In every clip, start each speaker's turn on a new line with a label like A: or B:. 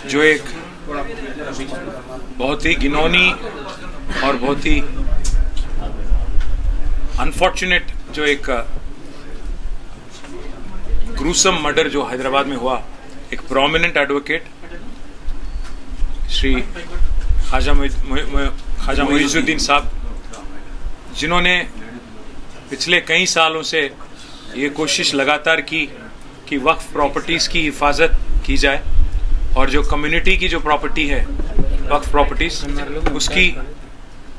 A: जो एक बहुत ही घिनौनी और बहुत ही अनफॉर्चुनेट जो एक ग्रूसम मर्डर जो हैदराबाद में हुआ, एक प्रोमिनेंट एडवोकेट श्री ख्वाजा मुइजुद्दीन साहब, जिन्होंने पिछले कई सालों से ये कोशिश लगातार की कि वक्फ प्रॉपर्टीज़ की हिफाजत की जाए और जो कम्युनिटी की जो प्रॉपर्टी है वक्फ प्रॉपर्टीज़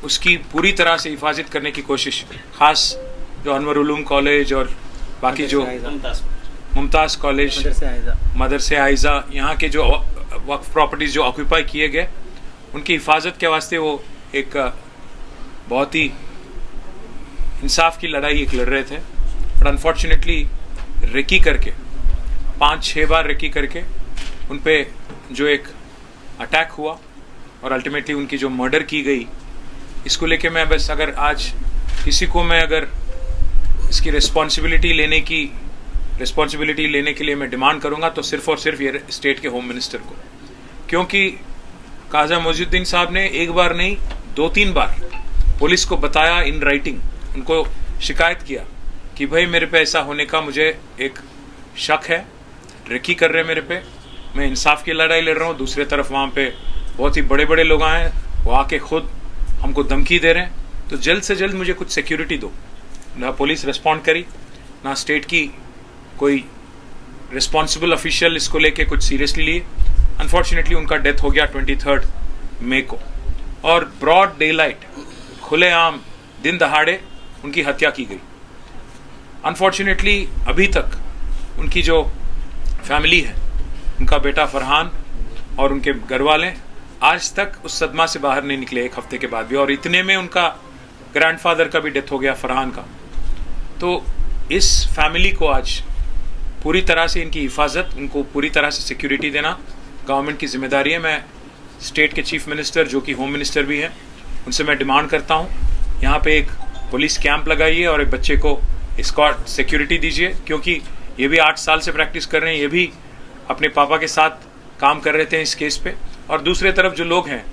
A: उसकी पूरी तरह से हिफाजत करने की कोशिश, खास जो अनवर उलूम कॉलेज और बाकी जो मुमताज़ कॉलेज, मदरसे आइज़ा, यहाँ के जो वक्फ प्रॉपर्टीज़ जो ऑक्यूपाई किए गए उनकी हिफाजत के वास्ते वो एक बहुत ही इंसाफ की लड़ाई एक लड़ रहे थे। बट अनफॉर्चुनेटली रेकी करके 5-6 बार रेकी करके उन पे जो एक अटैक हुआ और अल्टीमेटली उनकी जो मर्डर की गई, इसको लेके मैं बस अगर आज किसी को मैं अगर इसकी रिस्पॉन्सिबिलिटी लेने के लिए मैं डिमांड करूंगा तो सिर्फ और सिर्फ ये स्टेट के होम मिनिस्टर को, क्योंकि ख्वाजा मुइजुद्दीन साहब ने एक बार नहीं 2-3 बार पुलिस को बताया, इन राइटिंग उनको शिकायत किया कि भाई मेरे पे ऐसा होने का मुझे एक शक है, रेकी कर रहे हैं मेरे पे, मैं इंसाफ की लड़ाई लड़ रहा हूँ। दूसरे तरफ वहाँ पे बहुत ही बड़े बड़े लोग आए हैं, वो आके खुद हमको धमकी दे रहे हैं, तो जल्द से जल्द मुझे कुछ सिक्योरिटी दो। ना पुलिस रिस्पॉन्ड करी, ना स्टेट की कोई रिस्पॉन्सिबल ऑफिशियल इसको लेके कुछ सीरियसली लिए। अनफॉर्चुनेटली उनका डेथ हो गया 23 मई को, और ब्रॉड डे लाइट, खुलेआम दिन दहाड़े उनकी हत्या की गई। अनफॉर्चुनेटली अभी तक उनकी जो फैमिली है, उनका बेटा फरहान और उनके घर वाले आज तक उस सदमा से बाहर नहीं निकले, एक हफ्ते के बाद भी, और इतने में उनका ग्रैंडफादर का भी डेथ हो गया, फरहान का। तो इस फैमिली को आज पूरी तरह से इनकी हिफाजत, उनको पूरी तरह से सिक्योरिटी देना गवर्नमेंट की जिम्मेदारी है। मैं स्टेट के चीफ मिनिस्टर जो कि होम मिनिस्टर भी हैं, उनसे मैं डिमांड करता हूँ यहाँ पे एक पुलिस कैंप लगाइए और एक बच्चे को एस्कॉर्ट सिक्योरिटी दीजिए, क्योंकि ये भी 8 साल से प्रैक्टिस कर रहे हैं, ये भी अपने पापा के साथ काम कर रहे थे इस केस पे। और दूसरे तरफ जो लोग हैं,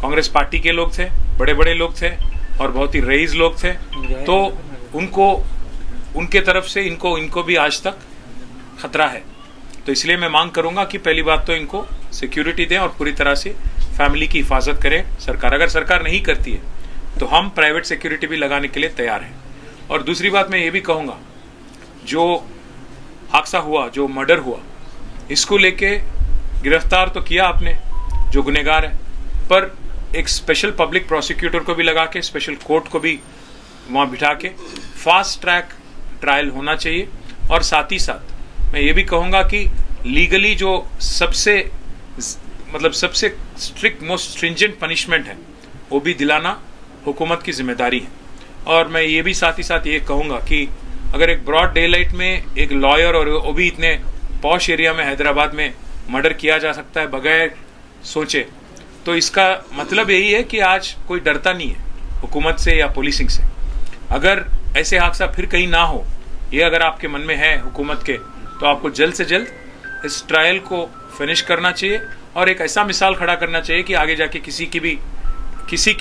A: कांग्रेस पार्टी के लोग थे, बड़े बड़े लोग थे और बहुत ही रईस लोग थे, तो उनको उनके तरफ से इनको भी आज तक खतरा है। तो इसलिए मैं मांग करूंगा कि पहली बात तो इनको सिक्योरिटी दें और पूरी तरह से फैमिली की हिफाजत करे सरकार। अगर सरकार नहीं करती है तो हम प्राइवेट सिक्योरिटी भी लगाने के लिए तैयार हैं। और दूसरी बात मैं ये भी कहूँगा, जो हादसा हुआ, जो मर्डर हुआ, इसको लेके गिरफ्तार तो किया आपने जो गुनहगार है, पर एक स्पेशल पब्लिक प्रोसिक्यूटर को भी लगा के, स्पेशल कोर्ट को भी वहाँ बिठा के फास्ट ट्रैक ट्रायल होना चाहिए। और साथ ही साथ मैं ये भी कहूँगा कि लीगली जो सबसे स्ट्रिक्ट, मोस्ट स्ट्रिंजेंट पनिशमेंट है, वो भी दिलाना हुकूमत की जिम्मेदारी है। और मैं ये भी साथ ही साथ ये कहूँगा कि अगर एक ब्रॉड डे लाइट में एक लॉयर, और वो भी इतने पॉश एरिया में हैदराबाद में मर्डर किया जा सकता है बगैर सोचे, तो इसका मतलब यही है कि आज कोई डरता नहीं है हुकूमत से या पुलिसिंग से। अगर ऐसे हादसा फिर कहीं ना हो, ये अगर आपके मन में है हुकूमत के, तो आपको जल्द से जल्द इस ट्रायल को फिनिश करना चाहिए और एक ऐसा मिसाल खड़ा करना चाहिए कि आगे जाके किसी की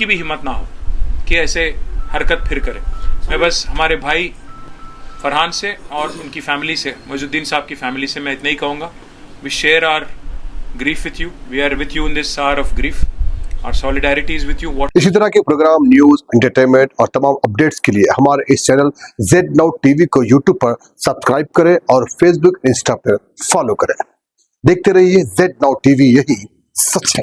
A: भी हिम्मत ना हो कि ऐसे हरकत फिर करे। मैं बस हमारे भाई फरहान से और उनकी फैमिली से, मुइजुद्दीन साहब की फैमिली से मैं इतना ही कहूँगा, we share our grief with you, we are with you in this hour of grief, our solidarity is with you.
B: इसी तरह के प्रोग्राम, न्यूज, एंटरटेनमेंट और तमाम अपडेट्स के लिए हमारे इस चैनल Z-Now TV को YouTube पर सब्सक्राइब करें और Facebook, इंस्टा पर फॉलो करें। देखते रहिए Z-Now TV, यही सच है।